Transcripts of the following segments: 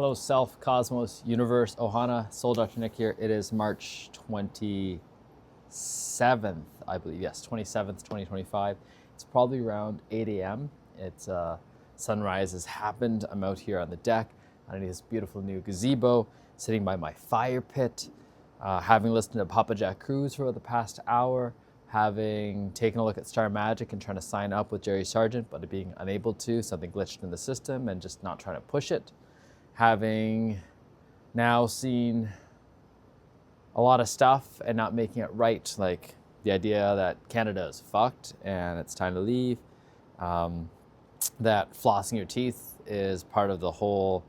Hello, Self, Cosmos, Universe, Ohana, Soul Dr. Nick here. It is March 27th, I believe. Yes, 27th, 2025. It's probably around 8 a.m. It's sunrise has happened. I'm out here on the deck underneath this beautiful new gazebo, sitting by my fire pit, having listened to Papa Jack Cruz for the past hour, having taken a look at Star Magic and trying to sign up with Jerry Sargent, but being unable to, something glitched in the system and just not trying to push it. Having now seen a lot of stuff and not making it right, like the idea that Canada is fucked and it's time to leave, that flossing your teeth is part of the whole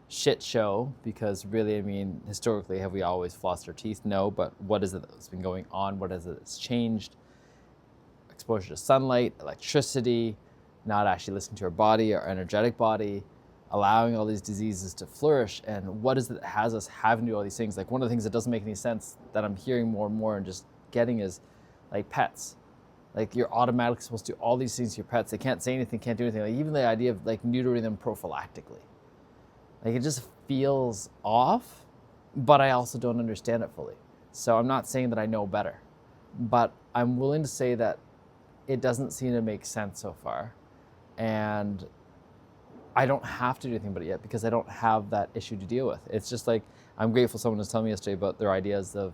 shit show, because really, I mean, historically, have we always flossed our teeth? No, but what is it that's been going on? What is it that's changed? Exposure to sunlight, electricity, not actually listening to our body, our energetic body, allowing all these diseases to flourish. And what is it that has us having to do all these things? Like, one of the things that doesn't make any sense that I'm hearing more and more and just getting is like pets. Like, you're automatically supposed to do all these things to your pets. They can't say anything, can't do anything. Like, even the idea of like neutering them prophylactically. Like, it just feels off, but I also don't understand it fully. So I'm not saying that I know better, but I'm willing to say that it doesn't seem to make sense so far. And I don't have to do anything about it yet because I don't have that issue to deal with. It's just like, I'm grateful someone was telling me yesterday about their ideas of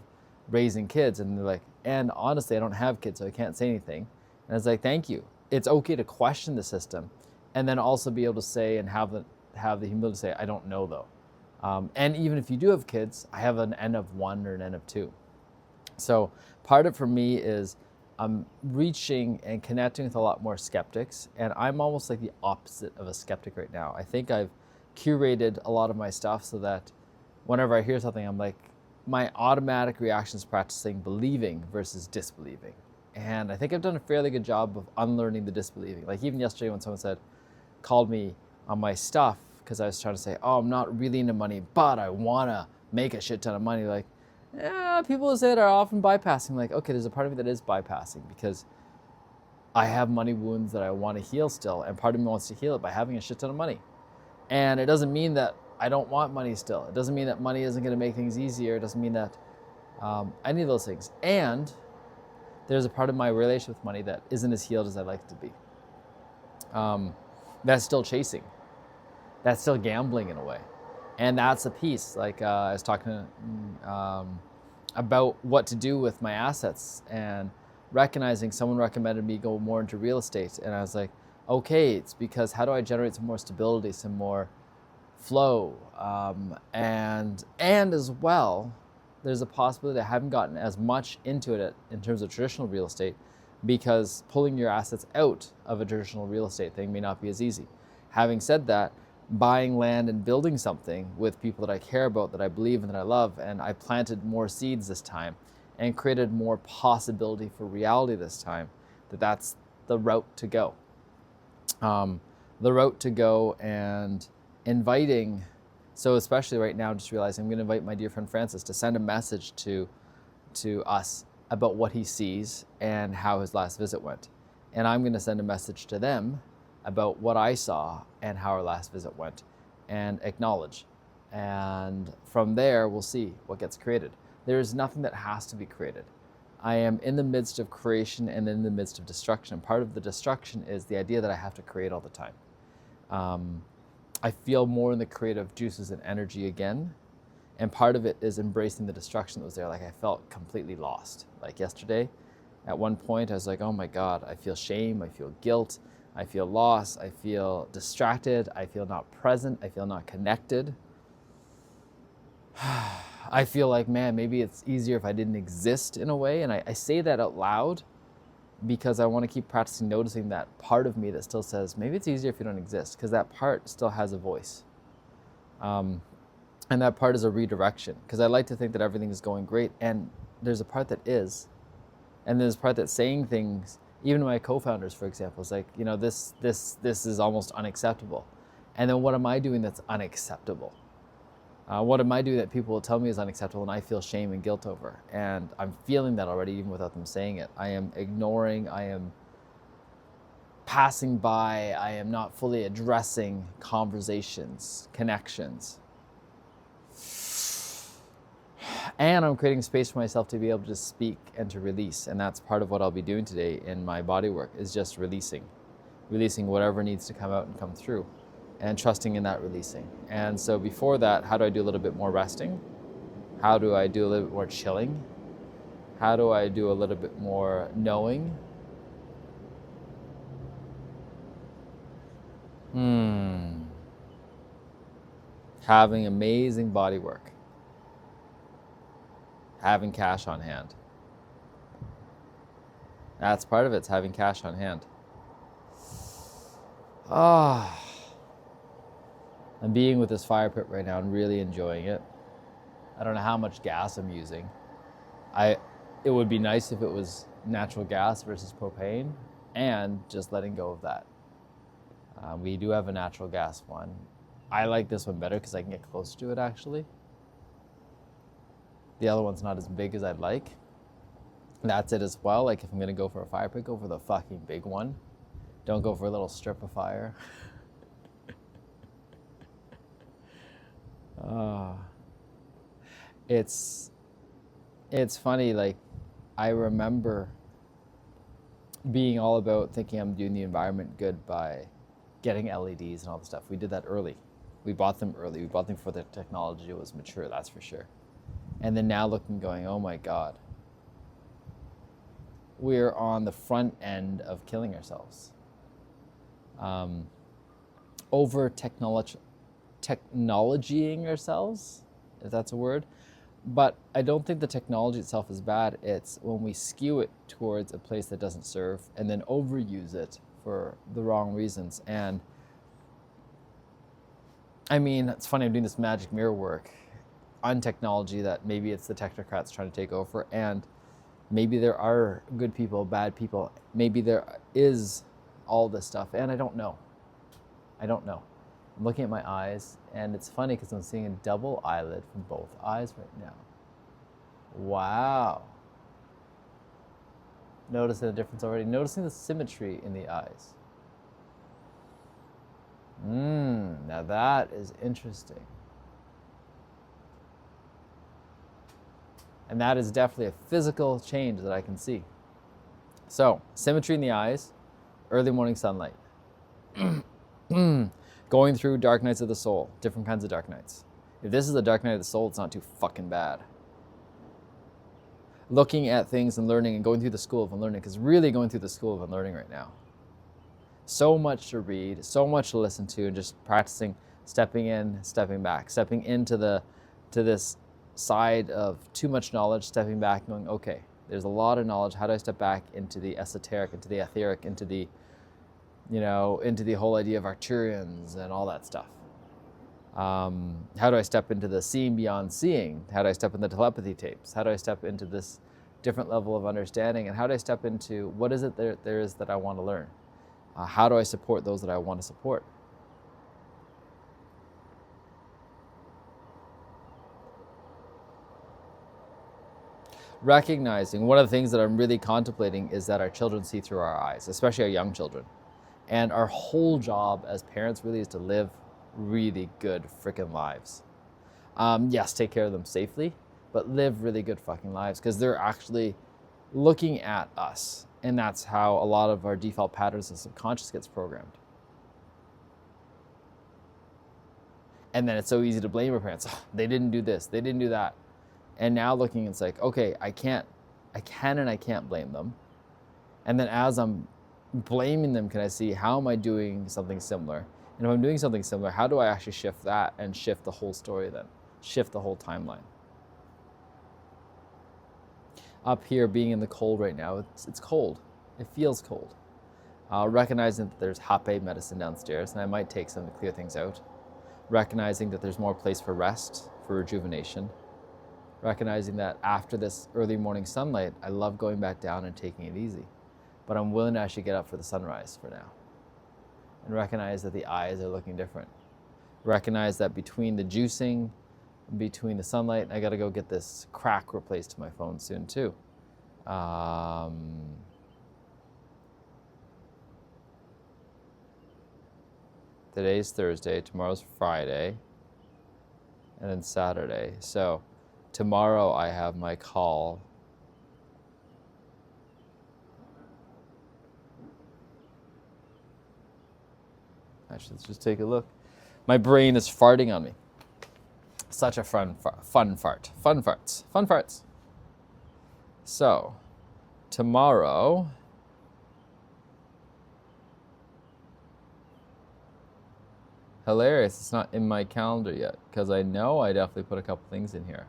raising kids, and they're like, and honestly, I don't have kids, so I can't say anything. And it's like, thank you. It's okay to question the system, and then also be able to say and have the humility to say, I don't know though. And even if you do have kids, I have an N of 1 or an N of 2. So part of it for me is I'm reaching and connecting with a lot more skeptics, and I'm almost like the opposite of a skeptic right now. I think I've curated a lot of my stuff so that whenever I hear something, I'm like, my automatic reaction is practicing believing versus disbelieving. And I think I've done a fairly good job of unlearning the disbelieving. Like, even yesterday when someone called me on my stuff, because I was trying to say, oh, I'm not really into money, but I want to make a shit ton of money. Like, yeah, people who say it are often bypassing. Like, okay, there's a part of me that is bypassing because I have money wounds that I want to heal still, and part of me wants to heal it by having a shit ton of money. And it doesn't mean that I don't want money still. It doesn't mean that money isn't going to make things easier. It doesn't mean that any of those things. And there's a part of my relationship with money that isn't as healed as I'd like it to be. That's still chasing. That's still gambling in a way. And that's a piece. Like, I was talking about what to do with my assets, and recognizing someone recommended me go more into real estate. And I was like, okay, it's because how do I generate some more stability, some more flow? And as well, there's a possibility I haven't gotten as much into it in terms of traditional real estate, because pulling your assets out of a traditional real estate thing may not be as easy. Having said that, buying land and building something with people that I care about, that I believe in, that I love, and I planted more seeds this time and created more possibility for reality this time, that's the route to go. The route to go, and inviting, so especially right now, just realizing I'm going to invite my dear friend Francis to send a message to us about what he sees and how his last visit went. And I'm going to send a message to them about what I saw and how our last visit went, and acknowledge. And from there, we'll see what gets created. There is nothing that has to be created. I am in the midst of creation and in the midst of destruction. And part of the destruction is the idea that I have to create all the time. I feel more in the creative juices and energy again. And part of it is embracing the destruction that was there. Like, I felt completely lost. Like yesterday, at one point, I was like, oh my God, I feel shame, I feel guilt, I feel lost, I feel distracted, I feel not present, I feel not connected. I feel like, man, maybe it's easier if I didn't exist in a way. And I say that out loud because I want to keep practicing noticing that part of me that still says, maybe it's easier if you don't exist, because that part still has a voice. And that part is a redirection, because I like to think that everything is going great. And there's a part that is. And there's a part that's saying things. Even my co-founders, for example, is like, this is almost unacceptable. And then what am I doing that's unacceptable? What am I doing that people will tell me is unacceptable and I feel shame and guilt over? And I'm feeling that already, even without them saying it. I am ignoring, I am passing by. I am not fully addressing conversations, connections. And I'm creating space for myself to be able to speak and to release. And that's part of what I'll be doing today in my body work, is just releasing whatever needs to come out and come through, and trusting in that releasing. And so before that, how do I do a little bit more resting? How do I do a little bit more chilling? How do I do a little bit more knowing? Having amazing body work. Having cash on hand. That's part of it, it's having cash on hand. I'm being with this fire pit right now and really enjoying it. I don't know how much gas I'm using. It would be nice if it was natural gas versus propane, and just letting go of that. We do have a natural gas one. I like this one better because I can get close to it, actually. The other one's not as big as I'd like. That's it as well. Like, if I'm gonna go for a fire pit, go for the fucking big one. Don't go for a little strip of fire. It's funny, like, I remember being all about thinking I'm doing the environment good by getting LEDs and all the stuff. We did that early. We bought them early. We bought them before the technology was mature, that's for sure. And then now looking, going, oh my God. We're on the front end of killing ourselves. Over technologying ourselves, if that's a word. But I don't think the technology itself is bad. It's when we skew it towards a place that doesn't serve, and then overuse it for the wrong reasons. And I mean, it's funny, I'm doing this magic mirror work on technology that maybe it's the technocrats trying to take over, and maybe there are good people, bad people. Maybe there is all this stuff, and I don't know. I'm looking at my eyes, and it's funny because I'm seeing a double eyelid from both eyes right now. Wow. Noticing the difference already. Noticing the symmetry in the eyes. Now that is interesting. And that is definitely a physical change that I can see. So, symmetry in the eyes, early morning sunlight. Going through dark nights of the soul, different kinds of dark nights. If this is a dark night of the soul, it's not too fucking bad. Looking at things and learning and going through the school of unlearning, because really going through the school of unlearning right now. So much to read, so much to listen to, and just practicing stepping in, stepping back, stepping into this side of too much knowledge, stepping back, going, okay, there's a lot of knowledge. How do I step back into the esoteric, into the etheric, into the whole idea of Arcturians and all that stuff? How do I step into the seeing beyond seeing? How do I step into telepathy tapes? How do I step into this different level of understanding? And how do I step into what is it there is that I want to learn? How do I support those that I want to support? Recognizing, one of the things that I'm really contemplating is that our children see through our eyes, especially our young children. And our whole job as parents really is to live really good freaking lives. Yes, take care of them safely, but live really good fucking lives, because they're actually looking at us. And that's how a lot of our default patterns of subconscious gets programmed. And then it's so easy to blame our parents. Oh, they didn't do this, they didn't do that. And now looking, it's like, okay, I can and I can't blame them. And then as I'm blaming them, can I see how am I doing something similar? And if I'm doing something similar, how do I actually shift that and shift the whole story then? Shift the whole timeline. Up here, being in the cold right now, it's cold. It feels cold. Recognizing that there's Hape medicine downstairs, and I might take some to clear things out. Recognizing that there's more place for rest, for rejuvenation. Recognizing that after this early morning sunlight, I love going back down and taking it easy. But I'm willing to actually get up for the sunrise for now. And recognize that the eyes are looking different. Recognize that between the juicing, between the sunlight, I gotta go get this crack replaced to my phone soon too. Today's Thursday, tomorrow's Friday, and then Saturday. So tomorrow I have my call. Actually, let's just take a look. My brain is farting on me. Such a fun fart. Fun farts. So tomorrow, hilarious, it's not in my calendar yet because I know I definitely put a couple things in here.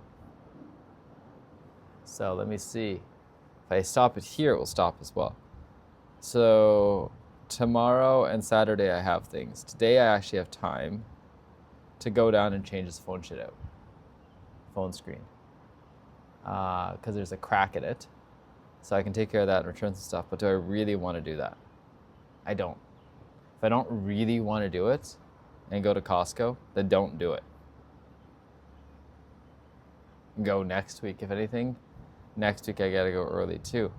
So let me see. If I stop it here, it will stop as well. So tomorrow and Saturday I have things. Today I actually have time to go down and change this phone shit out. Phone screen. Because there's a crack in it. So I can take care of that and return some stuff. But do I really want to do that? I don't. If I don't really want to do it and go to Costco, then don't do it. Go next week, if anything. Next week I gotta go early too.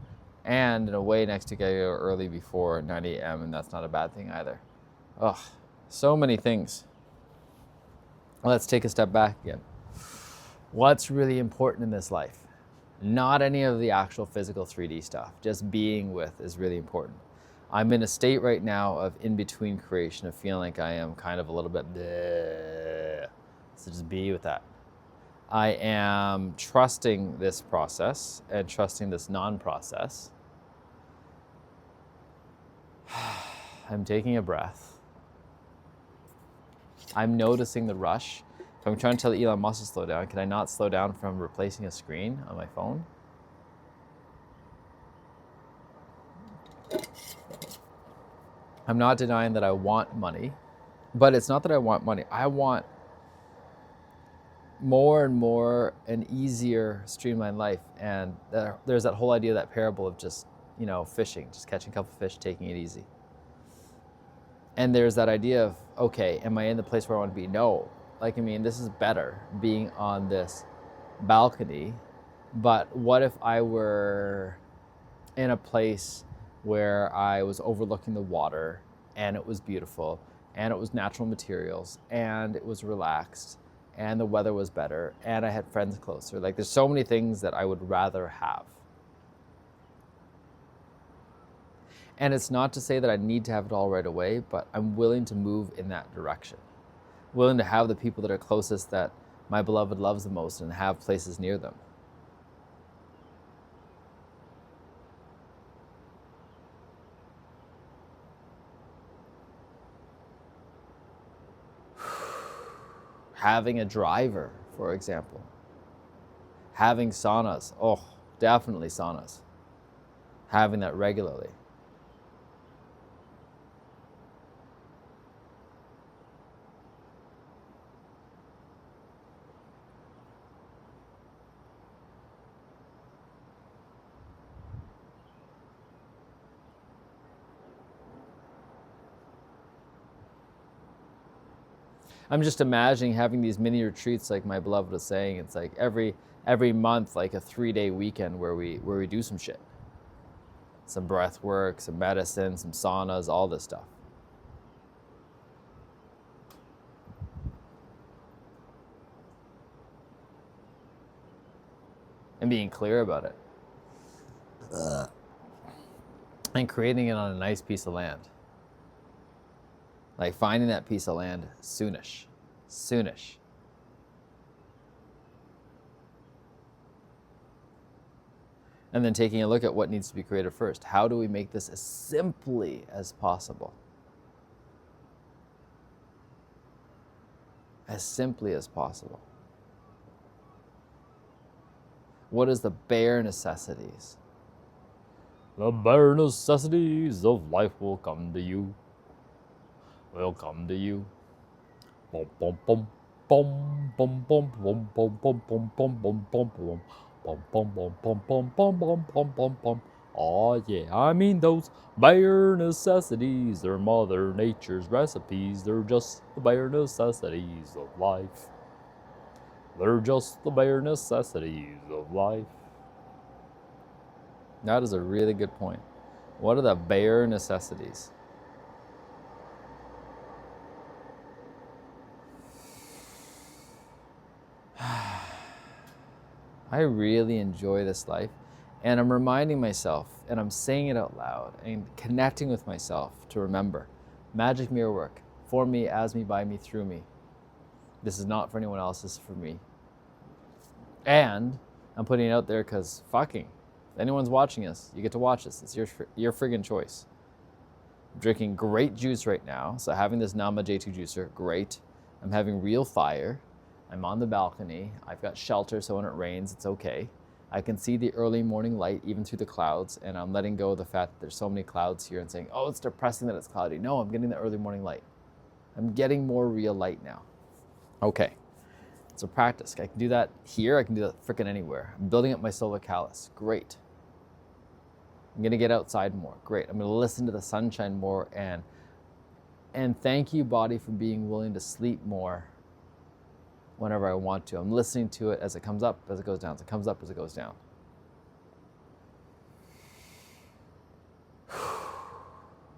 And in a way, next week I go early before 9 a.m. and that's not a bad thing either. Ugh, so many things. Let's take a step back again. What's really important in this life? Not any of the actual physical 3D stuff. Just being with is really important. I'm in a state right now of in-between creation, of feeling like I am kind of a little bit bleh. So just be with that. I am trusting this process and trusting this non-process. I'm taking a breath. I'm noticing the rush. If I'm trying to tell Elon Musk to slow down, can I not slow down from replacing a screen on my phone? I'm not denying that I want money, but it's not that I want money. I want more and more an easier, streamlined life. And there's that whole idea, that parable of just, fishing, just catching a couple fish, taking it easy. And there's that idea of, okay, am I in the place where I want to be? No. This is better being on this balcony, but what if I were in a place where I was overlooking the water and it was beautiful and it was natural materials and it was relaxed and the weather was better and I had friends closer. There's so many things that I would rather have. And it's not to say that I need to have it all right away, but I'm willing to move in that direction. Willing to have the people that are closest that my beloved loves the most and have places near them. Having a driver, for example. Having saunas. Oh, definitely saunas. Having that regularly. I'm just imagining having these mini retreats, like my beloved was saying. It's like every month, like a 3-day weekend where we do some shit. Some breath work, some medicine, some saunas, all this stuff. And being clear about it. And creating it on a nice piece of land. Like finding that piece of land soonish. And then taking a look at what needs to be created first. How do we make this as simply as possible? As simply as possible. What is the bare necessities? The bare necessities of life will come to you. Will come to you. Bum bum bum bum bum bum bum bum bum bum bum bum bum bum. Bum bum bum bum bum bum bum bum bum bum. Oh yeah, those bare necessities. They're Mother Nature's recipes. They're just the bare necessities of life. They're just the bare necessities of life. That is a really good point. What are the bare necessities? I really enjoy this life. And I'm reminding myself, and I'm saying it out loud, and connecting with myself to remember. Magic mirror work. For me, as me, by me, through me. This is not for anyone else, this is for me. And I'm putting it out there because fucking, if anyone's watching us, you get to watch this. It's your friggin' choice. I'm drinking great juice right now. So having this Nama J2 juicer, great. I'm having real fire. I'm on the balcony. I've got shelter, so when it rains, it's okay. I can see the early morning light even through the clouds, and I'm letting go of the fact that there's so many clouds here and saying, oh, it's depressing that it's cloudy. No, I'm getting the early morning light. I'm getting more real light now. Okay, it's a practice. I can do that here. I can do that freaking anywhere. I'm building up my solar callus. Great. I'm gonna get outside more. Great. I'm gonna listen to the sunshine more, and thank you, body, for being willing to sleep more whenever I want to. I'm listening to it as it comes up, as it goes down, as it comes up, as it goes down.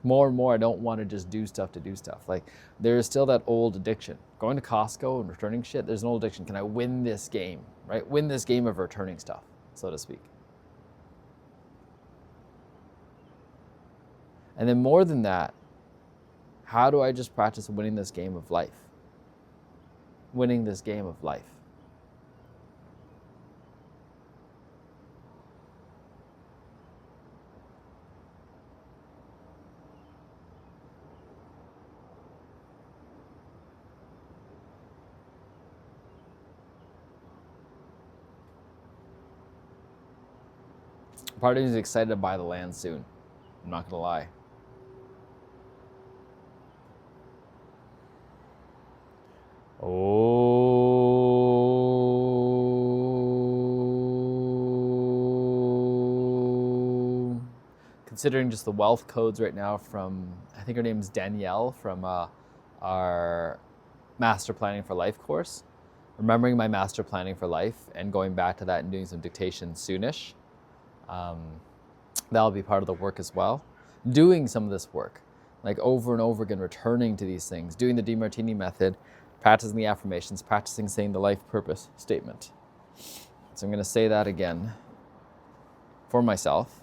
More and more, I don't want to just do stuff to do stuff. Like, there's still that old addiction. Going to Costco and returning shit, there's an old addiction. Can I win this game, right? Win this game of returning stuff, so to speak. And then more than that, how do I just practice winning this game of life? Winning this game of life. Part of me is excited to buy the land soon. I'm not gonna lie. Oh. Considering just the wealth codes right now from, I think her name is Danielle from our Master Planning for Life course. Remembering my Master Planning for Life and going back to that and doing some dictation soonish. That'll be part of the work as well. Doing some of this work, like over and over again, returning to these things, doing the DeMartini method, practicing the affirmations, practicing saying the life purpose statement. So I'm going to say that again for myself.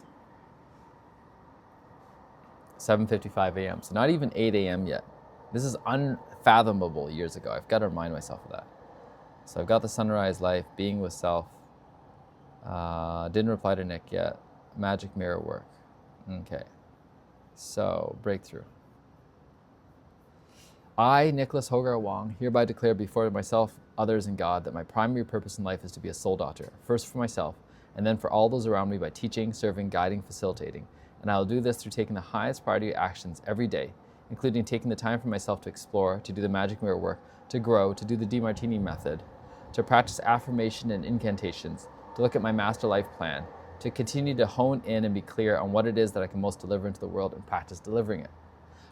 7:55 a.m. So not even 8 a.m. yet. This is unfathomable years ago. I've got to remind myself of that. So I've got the sunrise life, being with self. Didn't reply to Nick yet. Magic mirror work. Okay. So breakthrough. I, Nicholas Hogar Wong, hereby declare before myself, others, and God that my primary purpose in life is to be a soul doctor, first for myself, and then for all those around me by teaching, serving, guiding, facilitating. And I will do this through taking the highest priority actions every day, including taking the time for myself to explore, to do the magic mirror work, to grow, to do the DeMartini method, to practice affirmation and incantations, to look at my master life plan, to continue to hone in and be clear on what it is that I can most deliver into the world and practice delivering it.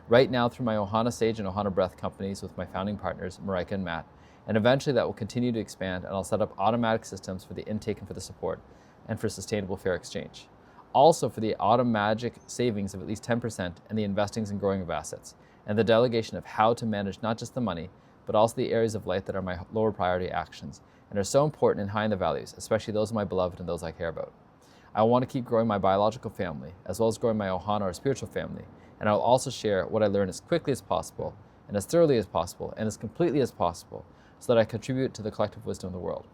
Right now through my Ohana Sage and Ohana Breath companies with my founding partners, Marika and Matt, and eventually that will continue to expand, and I'll set up automatic systems for the intake and for the support, and for sustainable fair exchange. Also for the automatic savings of at least 10% and the investings and growing of assets, and the delegation of how to manage not just the money, but also the areas of life that are my lower priority actions, and are so important and high in the values, especially those of my beloved and those I care about. I want to keep growing my biological family, as well as growing my Ohana or spiritual family, and I will also share what I learn as quickly as possible, and as thoroughly as possible, and as completely as possible, so that I contribute to the collective wisdom of the world.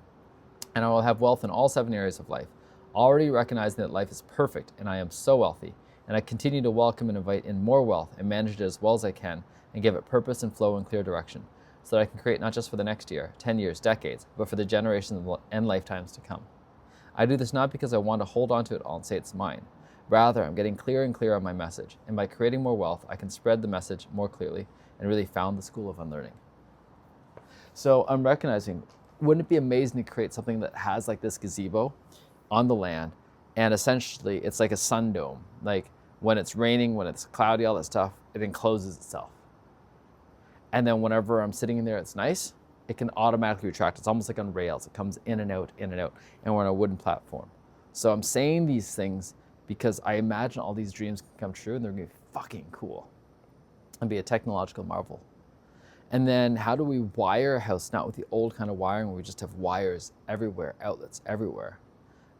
And I will have wealth in all 7 areas of life, already recognizing that life is perfect and I am so wealthy, and I continue to welcome and invite in more wealth and manage it as well as I can, and give it purpose and flow and clear direction, so that I can create not just for the next year, 10 years, decades, but for the generations and lifetimes to come. I do this not because I want to hold on to it all and say it's mine. Rather, I'm getting clearer and clearer on my message, and by creating more wealth, I can spread the message more clearly and really found the school of unlearning. So I'm recognizing, wouldn't it be amazing to create something that has like this gazebo on the land, and essentially it's like a sun dome. Like when it's raining, when it's cloudy, all that stuff, it encloses itself. And then whenever I'm sitting in there, it's nice, it can automatically retract. It's almost like on rails. It comes in and out, and we're on a wooden platform. So I'm saying these things because I imagine all these dreams can come true, and they're gonna be fucking cool and be a technological marvel. And then how do we wire a house, not with the old kind of wiring where we just have wires everywhere, outlets everywhere,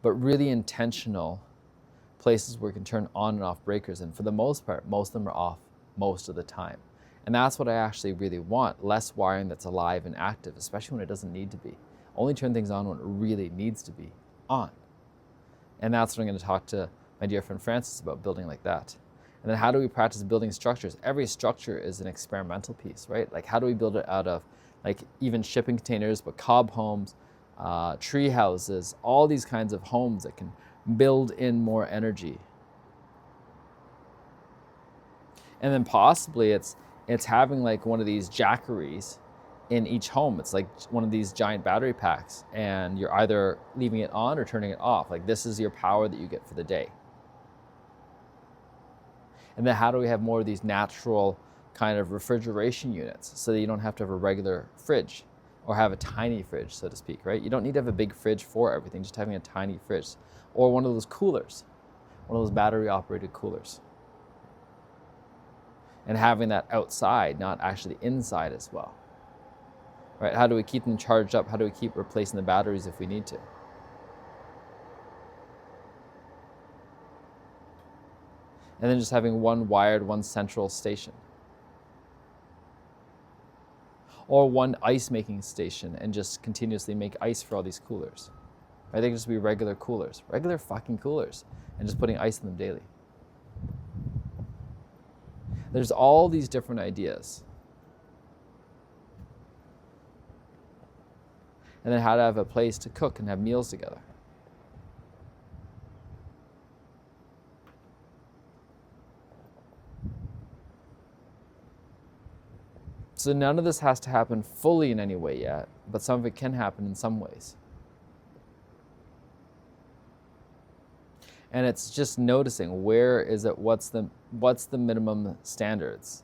but really intentional places where we can turn on and off breakers. And for the most part, most of them are off most of the time. And that's what I actually really want, less wiring that's alive and active, especially when it doesn't need to be. Only turn things on when it really needs to be on. And that's what I'm going to talk to my dear friend Francis about, building like that. And then how do we practice building structures? Every structure is an experimental piece, right? Like how do we build it out of like even shipping containers, but cob homes, tree houses, all these kinds of homes that can build in more energy. And then possibly it's having like one of these jackeries in each home. It's like one of these giant battery packs, and you're either leaving it on or turning it off. Like this is your power that you get for the day. And then how do we have more of these natural kind of refrigeration units so that you don't have to have a regular fridge or have a tiny fridge, so to speak, right? You don't need to have a big fridge for everything, just having a tiny fridge or one of those coolers, one of those battery operated coolers. And having that outside, not actually inside as well, right? How do we keep them charged up? How do we keep replacing the batteries if we need to? And then just having one wired, one central station. Or one ice making station and just continuously make ice for all these coolers. Right? They can just be regular coolers, regular fucking coolers, and just putting ice in them daily. There's all these different ideas. And then how to have a place to cook and have meals together. So none of this has to happen fully in any way yet, but some of it can happen in some ways. And it's just noticing where is it, what's the minimum standards.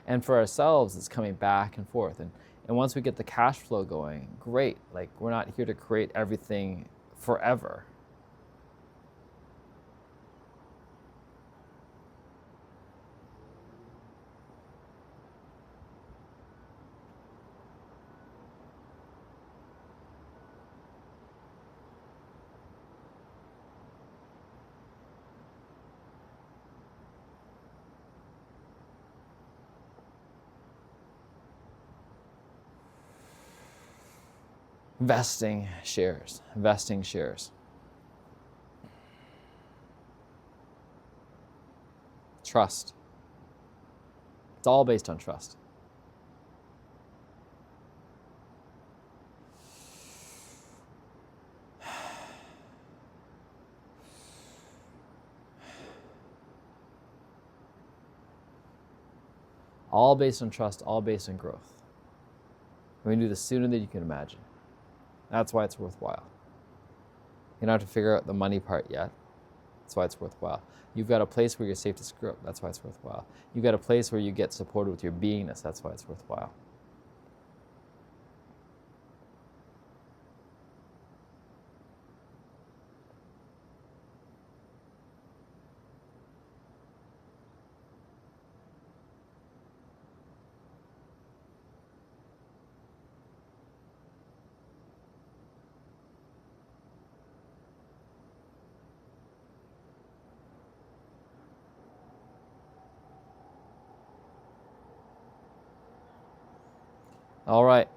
And for ourselves, it's coming back and forth. And once we get the cash flow going, great. Like we're not here to create everything forever. Vesting shares. Trust. It's all based on trust. All based on trust, all based on growth. We can do this sooner than you can imagine. That's why it's worthwhile. You don't have to figure out the money part yet. That's why it's worthwhile. You've got a place where you're safe to screw up. That's why it's worthwhile. You've got a place where you get supported with your beingness. That's why it's worthwhile. All right.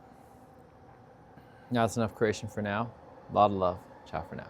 Now that's enough creation for now. A lot of love. Ciao for now.